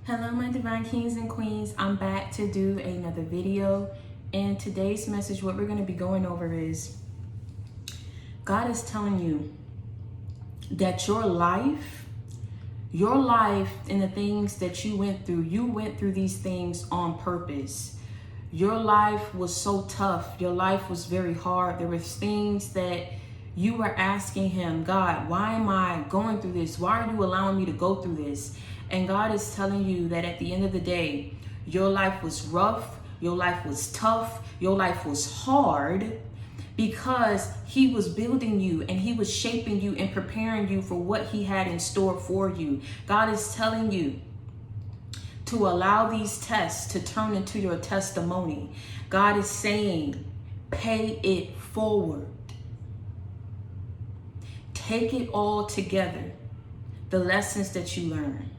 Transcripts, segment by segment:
Hello my divine kings and queens, I'm back to do another video, and today's message, what we're going to be going over is God is telling you that your life and the things that you went through these things on purpose. Your life was so tough, your life was very hard. There was things that you were asking him, God, why am I going through this? Why are you allowing me to go through this? And God is telling you that at the end of the day, your life was rough, your life was tough, your life was hard, because he was building you and he was shaping you and preparing you for what he had in store for you. God is telling you to allow these tests to turn into your testimony. God is saying, pay it forward. Take it all together. The lessons that you learned,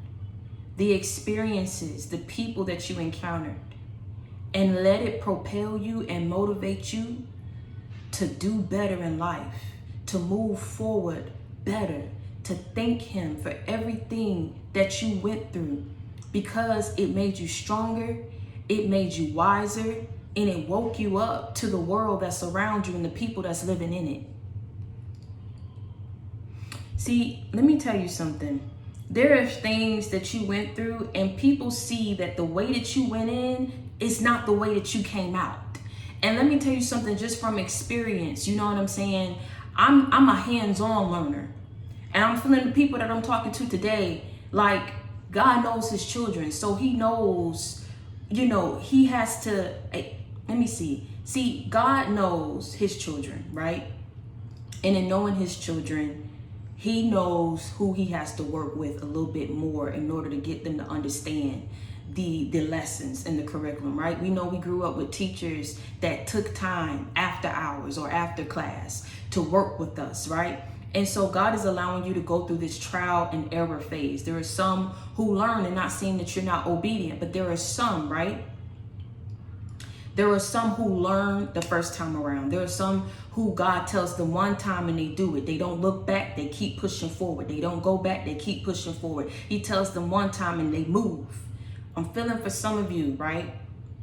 the experiences, the people that you encountered, and let it propel you and motivate you to do better in life, to move forward better, to thank him for everything that you went through, because it made you stronger, it made you wiser, and it woke you up to the world that's around you and the people that's living in it. See, let me tell you something. There are things that you went through and people see that the way that you went in is not the way that you came out. And let me tell you something just from experience. You know what I'm saying? I'm a hands-on learner. And I'm feeling the people that I'm talking to today, like God knows his children. So he knows, you know, he has to, let me see. See, God knows his children, right? And in knowing his children, he knows who he has to work with a little bit more in order to get them to understand the lessons in the curriculum, right? We know we grew up with teachers that took time after hours or after class to work with us, right? And so God is allowing you to go through this trial and error phase. There are some who learn and not seeing that you're not obedient, but there are some, right? There are some who learn the first time around. There are some who God tells them one time and they do it. They don't look back. They keep pushing forward. They don't go back. They keep pushing forward. He tells them one time and they move. I'm feeling for some of you, right?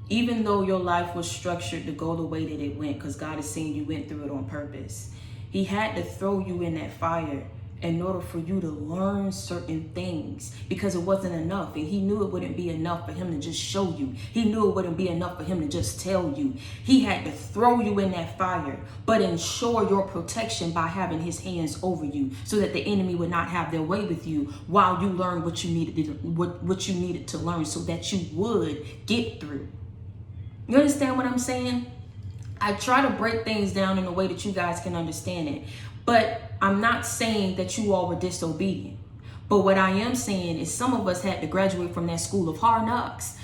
Even though your life was structured to go the way that it went, because God is saying you went through it on purpose. He had to throw you in that fire in order for you to learn certain things, because it wasn't enough. And he knew it wouldn't be enough for him to just show you. He knew it wouldn't be enough for him to just tell you. He had to throw you in that fire, but ensure your protection by having his hands over you so that the enemy would not have their way with you while you learn what you needed to learn so that you would get through. You understand what I'm saying? I try to break things down in a way that you guys can understand it. But I'm not saying that you all were disobedient. But what I am saying is some of us had to graduate from that school of hard knocks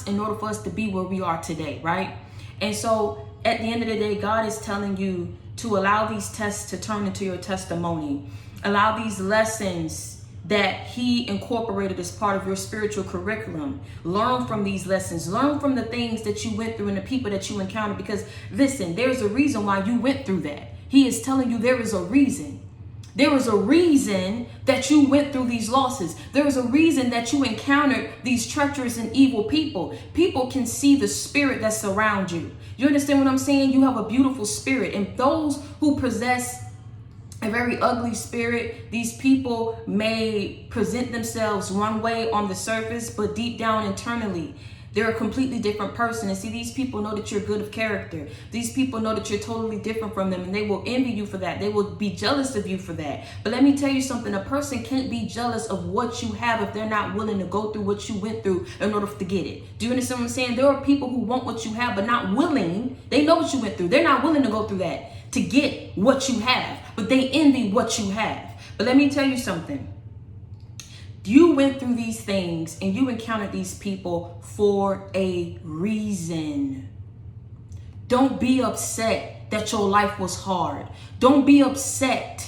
in order for us to be where we are today, right? And so at the end of the day, God is telling you to allow these tests to turn into your testimony. Allow these lessons that he incorporated as part of your spiritual curriculum. Learn from these lessons. Learn from the things that you went through and the people that you encountered. Because listen, there's a reason why you went through that. He is telling you there is a reason. There is a reason that you went through these losses. There is a reason that you encountered these treacherous and evil people. People can see the spirit that's around you. You understand what I'm saying? You have a beautiful spirit. And those who possess a very ugly spirit, these people may present themselves one way on the surface, but deep down internally, they're a completely different person. And see, these people know that you're good of character. These people know that you're totally different from them, and they will envy you for that. They will be jealous of you for that. But let me tell you something. A person can't be jealous of what you have if they're not willing to go through what you went through in order to get it. Do you understand what I'm saying? There are people who want what you have, but not willing. They know what you went through. They're not willing to go through that to get what you have, but they envy what you have. But let me tell you something. You went through these things and you encountered these people for a reason. Don't be upset that your life was hard. Don't be upset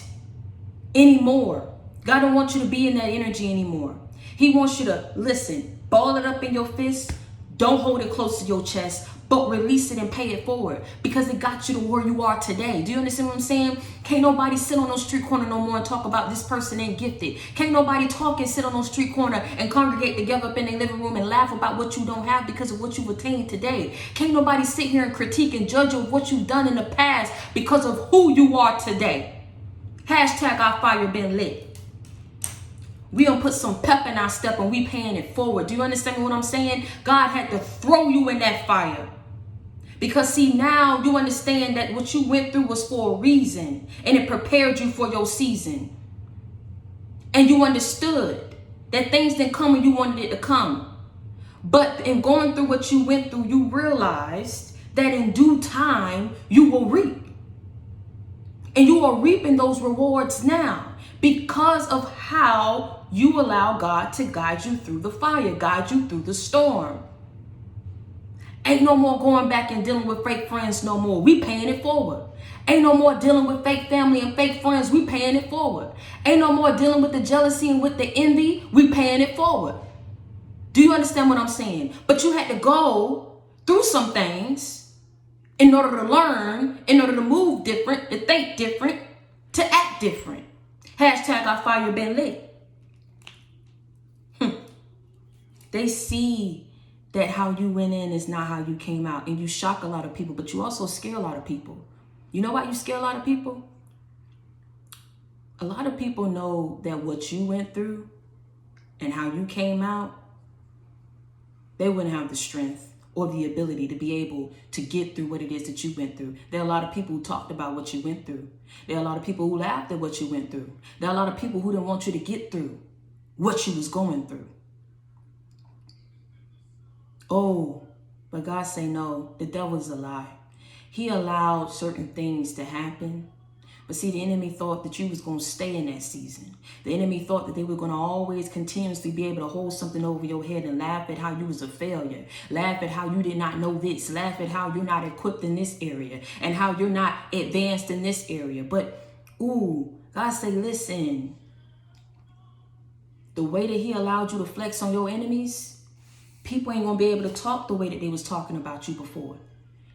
anymore. God don't want you to be in that energy anymore. He wants you to listen, ball it up in your fist, Don't hold it close to your chest, but release it and pay it forward, because it got you to where you are today. Do you understand what I'm saying? Can't nobody sit on no street corner no more and talk about this person ain't gifted. Can't nobody talk and sit on no street corner and congregate together up in their living room and laugh about what you don't have because of what you've attained today. Can't nobody sit here and critique and judge of what you've done in the past because of who you are today. Hashtag our fire been lit. We gonna put some pep in our step and we paying it forward. Do you understand what I'm saying? God had to throw you in that fire. Because see, now you understand that what you went through was for a reason, and it prepared you for your season. And you understood that things didn't come when you wanted it to come. But in going through what you went through, you realized that in due time, you will reap. And you are reaping those rewards now because of how you allow God to guide you through the fire, guide you through the storm. Ain't no more going back and dealing with fake friends no more. We paying it forward. Ain't no more dealing with fake family and fake friends. We paying it forward. Ain't no more dealing with the jealousy and with the envy. We paying it forward. Do you understand what I'm saying? But you had to go through some things in order to learn, in order to move different, to think different, to act different. Hashtag our fire been lit. They see that how you went in is not how you came out, and you shock a lot of people, but you also scare a lot of people. You know why you scare a lot of people? A lot of people know that what you went through and how you came out, they wouldn't have the strength or the ability to be able to get through what it is that you went through. There are a lot of people who talked about what you went through. There are a lot of people who laughed at what you went through. There are a lot of people who didn't want you to get through what you was going through. Oh, but God say no, the devil's a lie. He allowed certain things to happen. But see, the enemy thought that you was going to stay in that season. The enemy thought that they were going to always continuously be able to hold something over your head and laugh at how you was a failure. Laugh at how you did not know this. Laugh at how you're not equipped in this area and how you're not advanced in this area. But, God say, listen, the way that he allowed you to flex on your enemies, people ain't gonna be able to talk the way that they was talking about you before.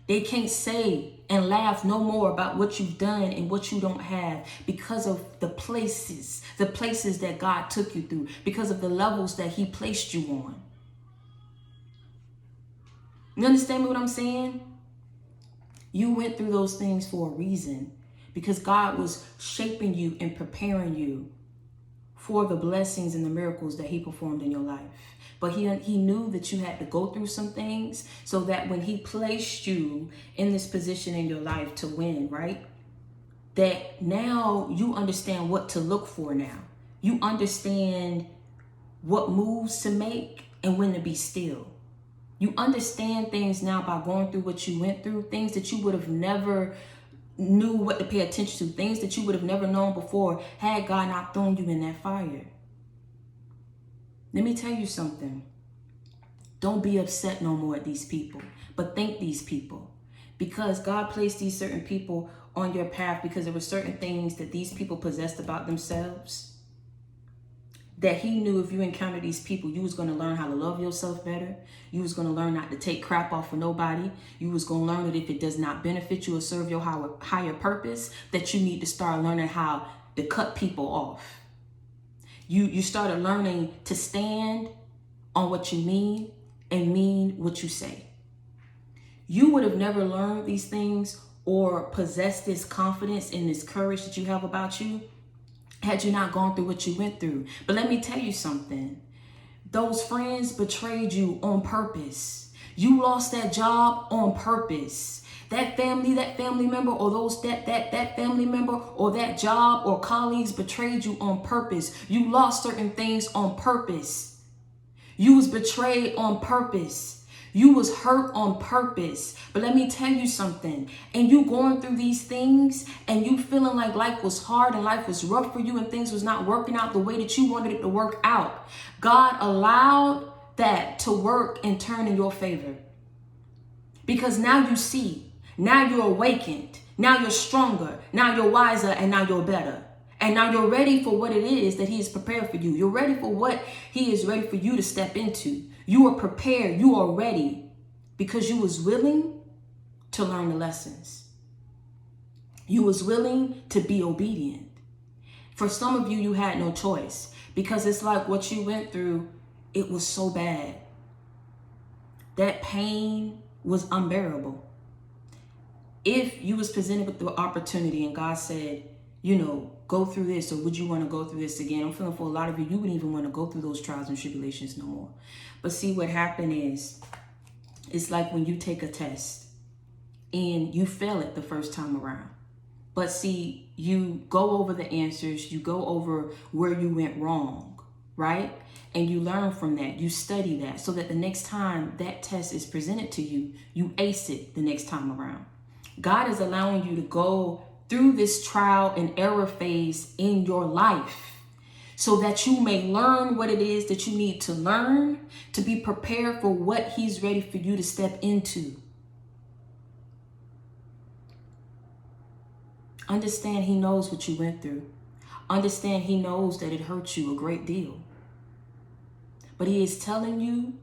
They can't say and laugh no more about what you've done and what you don't have because of the places that God took you through, because of the levels that he placed you on. You understand what I'm saying? You went through those things for a reason, because God was shaping you and preparing you for the blessings and the miracles that he performed in your life. But he knew that you had to go through some things so that when he placed you in this position in your life to win, right? That now you understand what to look for now. You understand what moves to make and when to be still. You understand things now by going through what you went through, things that you would have never knew what to pay attention to, things that you would have never known before had God not thrown you in that fire. Let me tell you something. Don't be upset no more at these people, but thank these people, because God placed these certain people on your path because there were certain things that these people possessed about themselves that he knew if you encounter these people, you was going to learn how to love yourself better. You was going to learn not to take crap off of nobody. You was going to learn that if it does not benefit you or serve your higher purpose, that you need to start learning how to cut people off. You started learning to stand on what you mean and mean what you say. You would have never learned these things or possessed this confidence and this courage that you have about you had you not gone through what you went through. But let me tell you something. Those friends betrayed you on purpose. You lost that job on purpose. That family member or that family member or that job or colleagues betrayed you on purpose. You lost certain things on purpose. You was betrayed on purpose. You was hurt on purpose. But let me tell you something. And you going through these things and you feeling like life was hard and life was rough for you and things was not working out the way that you wanted it to work out. God allowed that to work and turn in your favor. Because now you see. Now you're awakened. Now you're stronger. Now you're wiser, and now you're better. And now you're ready for what it is that he has prepared for you. You're ready for what he is ready for you to step into. You are prepared. You are ready because you was willing to learn the lessons. You was willing to be obedient. For some of you, you had no choice because it's like what you went through, it was so bad. That pain was unbearable. If you was presented with the opportunity and God said, you know, go through this, or would you want to go through this again? I'm feeling for a lot of you, you wouldn't even want to go through those trials and tribulations no more. But see, what happened is, it's like when you take a test and you fail it the first time around. But see, you go over the answers, you go over where you went wrong, right? And you learn from that, you study that, so that the next time that test is presented to you, you ace it the next time around. God is allowing you to go through this trial and error phase in your life so that you may learn what it is that you need to learn to be prepared for what he's ready for you to step into. Understand he knows what you went through. Understand he knows that it hurt you a great deal. But he is telling you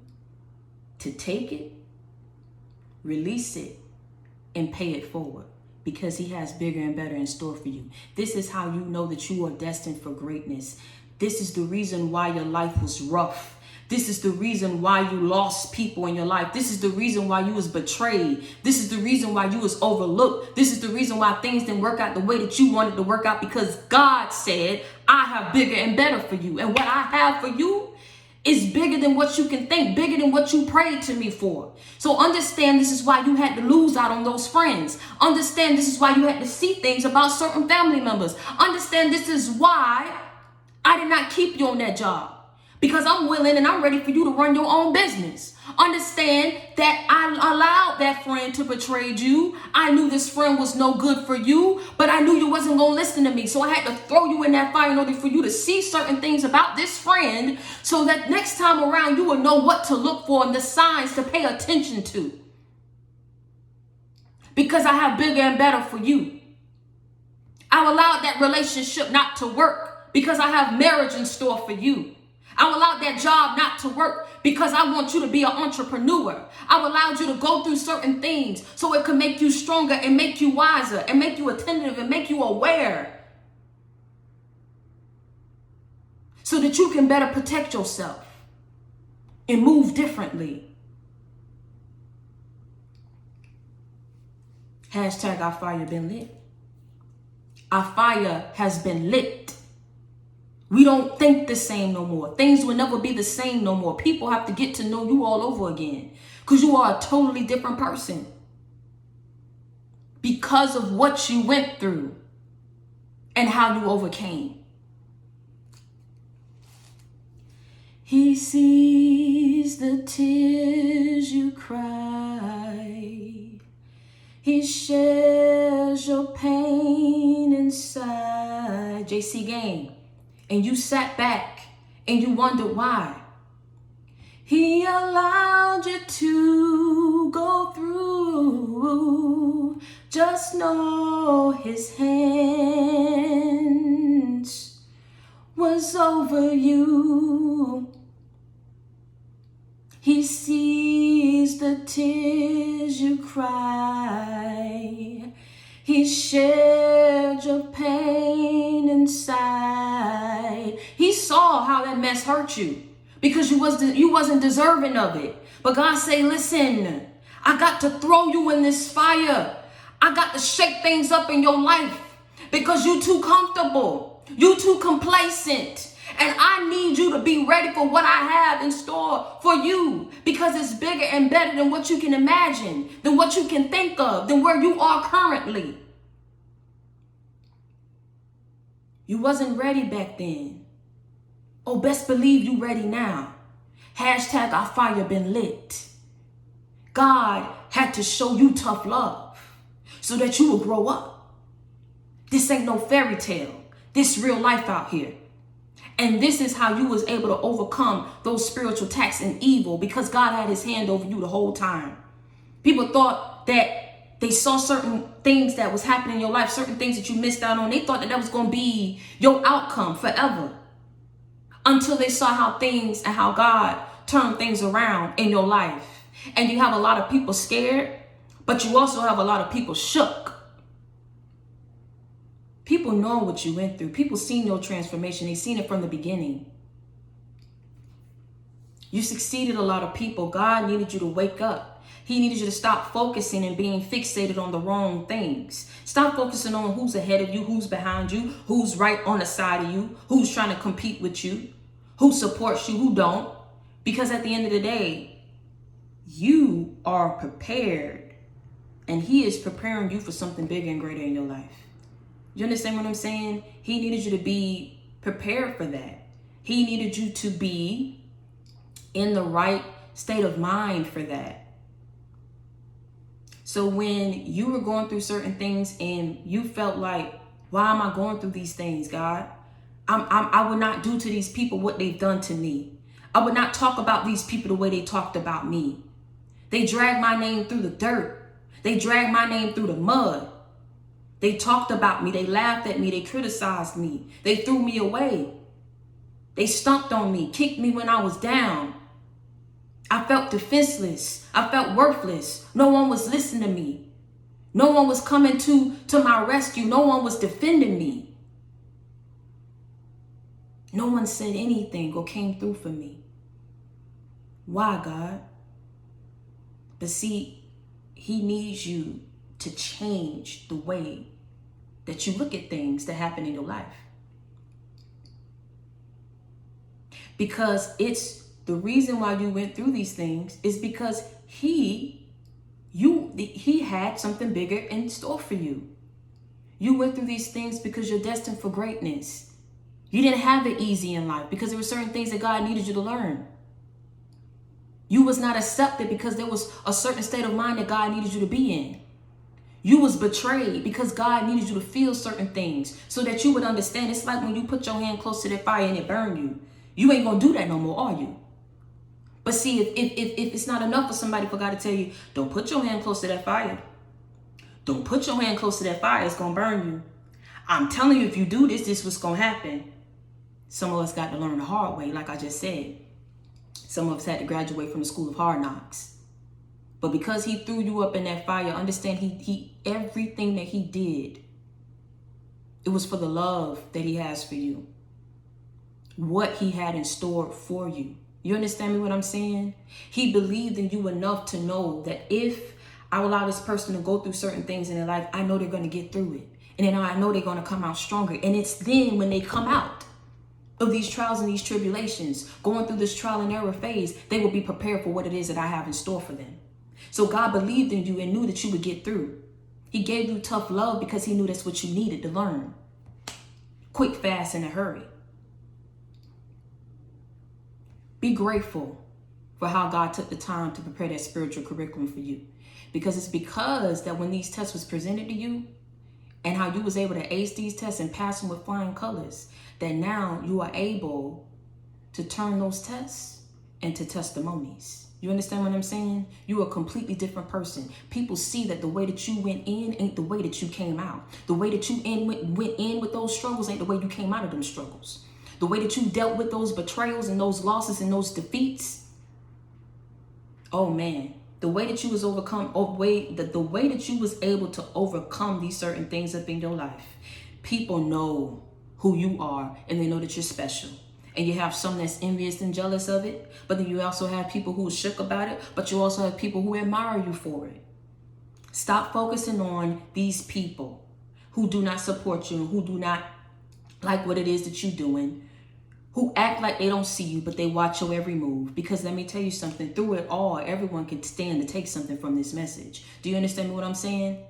to take it, release it, and pay it forward, because he has bigger and better in store for you. This is how you know that you are destined for greatness. This is the reason why your life was rough. This is the reason why you lost people in your life. This is the reason why you was betrayed. This is the reason why you was overlooked. This is the reason why things didn't work out the way that you wanted to work out, because God said, I have bigger and better for you. And what I have for you is bigger than what you can think, bigger than what you prayed to me for. So understand this is why you had to lose out on those friends. Understand this is why you had to see things about certain family members. Understand this is why I did not keep you on that job, because I'm willing and I'm ready for you to run your own business. Understand that I allowed that friend to betray you. I knew this friend was no good for you, but I knew you wasn't going to listen to me. So I had to throw you in that fire in order for you to see certain things about this friend, so that next time around you will know what to look for and the signs to pay attention to. Because I have bigger and better for you. I allowed that relationship not to work because I have marriage in store for you. I allowed that job not to work because I want you to be an entrepreneur. I allowed you to go through certain things so it can make you stronger and make you wiser and make you attentive and make you aware, so that you can better protect yourself and move differently. Hashtag our fire been lit. Our fire has been lit. We don't think the same no more. Things will never be the same no more. People have to get to know you all over again, because you are a totally different person because of what you went through and how you overcame. He sees the tears you cry. He shares your pain inside. JC Game. And you sat back and you wondered why. He allowed you to go through. Just know his hands was over you. He sees the tears you cry. He shared your pain inside. He saw how that mess hurt you because you wasn't deserving of it. But God say, listen, I got to throw you in this fire. I got to shake things up in your life because you too comfortable. You too complacent. And I need you to be ready for what I have in store for you, because it's bigger and better than what you can imagine, than what you can think of, than where you are currently. You wasn't ready back then. Oh, best believe you ready now. Hashtag our fire been lit. God had to show you tough love so that you will grow up. This ain't no fairy tale. This real life out here. And this is how you was able to overcome those spiritual attacks and evil, because God had his hand over you the whole time. People thought that They saw certain things that was happening in your life, certain things that you missed out on. They thought that was going to be your outcome forever, until they saw how things and how God turned things around in your life. And you have a lot of people scared, but you also have a lot of people shook. People know what you went through. People seen your transformation. They seen it from the beginning. You succeeded a lot of people. God needed you to wake up. He needed you to stop focusing and being fixated on the wrong things. Stop focusing on who's ahead of you, who's behind you, who's right on the side of you, who's trying to compete with you, who supports you, who don't. Because at the end of the day, you are prepared, and He is preparing you for something bigger and greater in your life. You understand what I'm saying? He needed you to be prepared for that. He needed you to be in the right state of mind for that. So when you were going through certain things and you felt like, why am I going through these things, God? I would not do to these people what they've done to me. I would not talk about these people the way they talked about me. They dragged my name through the dirt. They dragged my name through the mud. They talked about me. They laughed at me. They criticized me. They threw me away. They stomped on me, kicked me when I was down. I felt defenseless. I felt worthless. No one was listening to me. No one was coming to my rescue. No one was defending me. No one said anything or came through for me. Why, God? But see, He needs you to change the way that you look at things that happen in your life. Because it's the reason why you went through these things is because He had something bigger in store for you. You went through these things because you're destined for greatness. You didn't have it easy in life because there were certain things that God needed you to learn. You was not accepted because there was a certain state of mind that God needed you to be in. You was betrayed because God needed you to feel certain things so that you would understand. It's like when you put your hand close to that fire and it burned you. You ain't gonna do that no more, are you? But see, if it's not enough for somebody for God to tell you, don't put your hand close to that fire. Don't put your hand close to that fire. It's gonna burn you. I'm telling you, if you do this, this is what's gonna happen. Some of us got to learn the hard way, like I just said. Some of us had to graduate from the school of hard knocks. But because He threw you up in that fire, understand he everything that He did, it was for the love that He has for you. What He had in store for you. You understand me what I'm saying? He believed in you enough to know that if I allow this person to go through certain things in their life, I know they're going to get through it. And then I know they're going to come out stronger. And it's then when they come out of these trials and these tribulations, going through this trial and error phase, they will be prepared for what it is that I have in store for them. So God believed in you and knew that you would get through. He gave you tough love because He knew that's what you needed to learn. Quick, fast, in a hurry. Be grateful for how God took the time to prepare that spiritual curriculum for you. Because it's because that when these tests was presented to you and how you was able to ace these tests and pass them with flying colors, that now you are able to turn those tests into testimonies. You understand what I'm saying? You're a completely different person. People see that the way that you went in ain't the way that you came out. The way that you went in with those struggles ain't the way you came out of them struggles. The way that you dealt with those betrayals and those losses and those defeats. Oh man, the way that you was the way that you was able to overcome these certain things up in your life. People know who you are and they know that you're special. And you have some that's envious and jealous of it, but then you also have people who are shook about it, but you also have people who admire you for it. Stop focusing on these people who do not support you and who do not like what it is that you're doing, who act like they don't see you, but they watch your every move. Because let me tell you something, through it all, everyone can stand to take something from this message. Do you understand what I'm saying?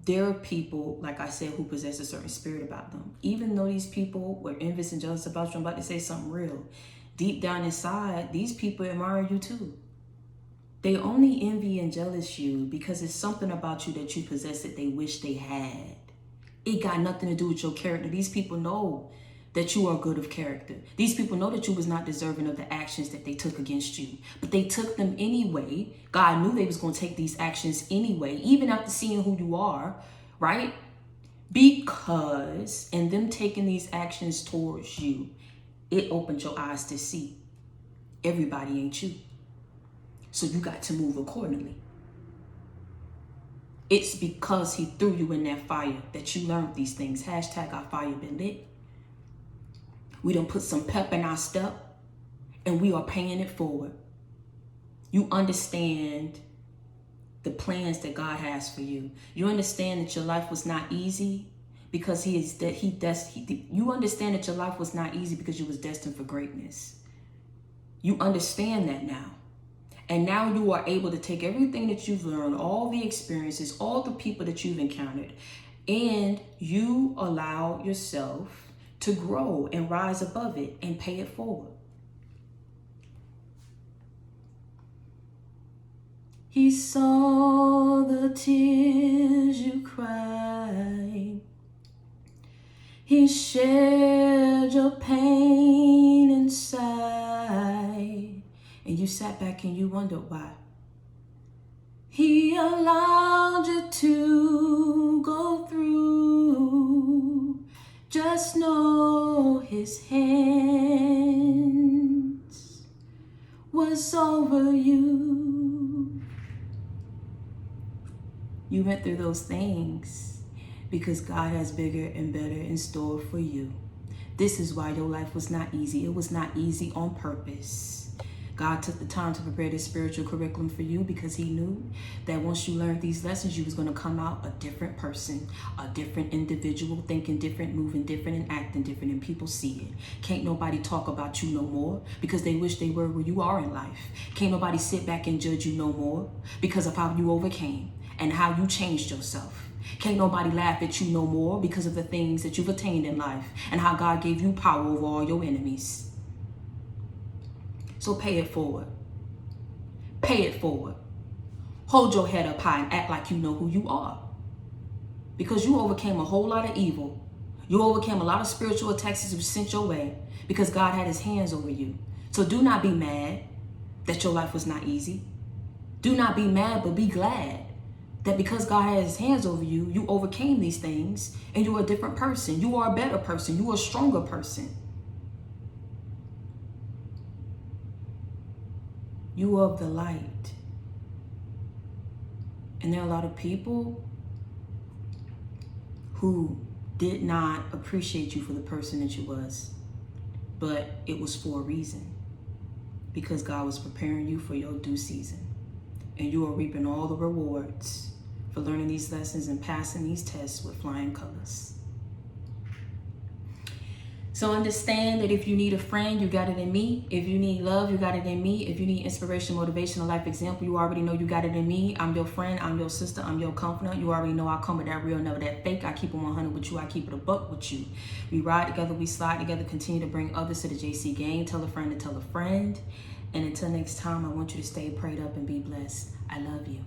There are people, like I said, who possess a certain spirit about them. Even though these people were envious and jealous about you, I'm about to say something real. Deep down inside, these people admire you too. They only envy and jealous you because it's something about you that you possess that they wish they had. It got nothing to do with your character. These people know that you are good of character. These people know that you was not deserving of the actions that they took against you, but they took them anyway. God knew they was going to take these actions anyway, even after seeing who you are, right? Because in them taking these actions towards you, it opened your eyes to see everybody ain't you. So you got to move accordingly. It's because he threw you in that fire that you learned these things. Hashtag our fire been lit. We done put some pep in our step and we are paying it forward. You understand the plans that God has for you. You understand that your life was not easy because you understand that your life was not easy because you was destined for greatness. You understand that now. And now you are able to take everything that you've learned, all the experiences, all the people that you've encountered, and you allow yourself to grow and rise above it and pay it forward. He saw the tears you cried. He shared your pain inside. And you sat back and you wondered why. He allowed you to go through. Just know his hands was over you. You went through those things because God has bigger and better in store for you. This is why your life was not easy. It was not easy on purpose. God took the time to prepare this spiritual curriculum for you because he knew that once you learned these lessons, you was going to come out a different person, a different individual, thinking different, moving different, and acting different, and people see it. Can't nobody talk about you no more because they wish they were where you are in life. Can't nobody sit back and judge you no more because of how you overcame and how you changed yourself. Can't nobody laugh at you no more because of the things that you've attained in life and how God gave you power over all your enemies. So pay it forward. Pay it forward. Hold your head up high and act like you know who you are. Because you overcame a whole lot of evil. You overcame a lot of spiritual attacks that were sent your way because God had his hands over you. So do not be mad that your life was not easy. Do not be mad, but be glad that because God had his hands over you, you overcame these things and you are a different person. You are a better person. You are a stronger person. You are of the light. And there are a lot of people who did not appreciate you for the person that you was. But it was for a reason. Because God was preparing you for your due season. And you are reaping all the rewards for learning these lessons and passing these tests with flying colors. So understand that if you need a friend, you got it in me. If you need love, you got it in me. If you need inspiration, motivation, a life example, you already know you got it in me. I'm your friend. I'm your sister. I'm your confidant. You already know I come with that real, never that fake. I keep it 100 with you. I keep it a buck with you. We ride together. We slide together. Continue to bring others to the JC game. Tell a friend to tell a friend. And until next time, I want you to stay prayed up and be blessed. I love you.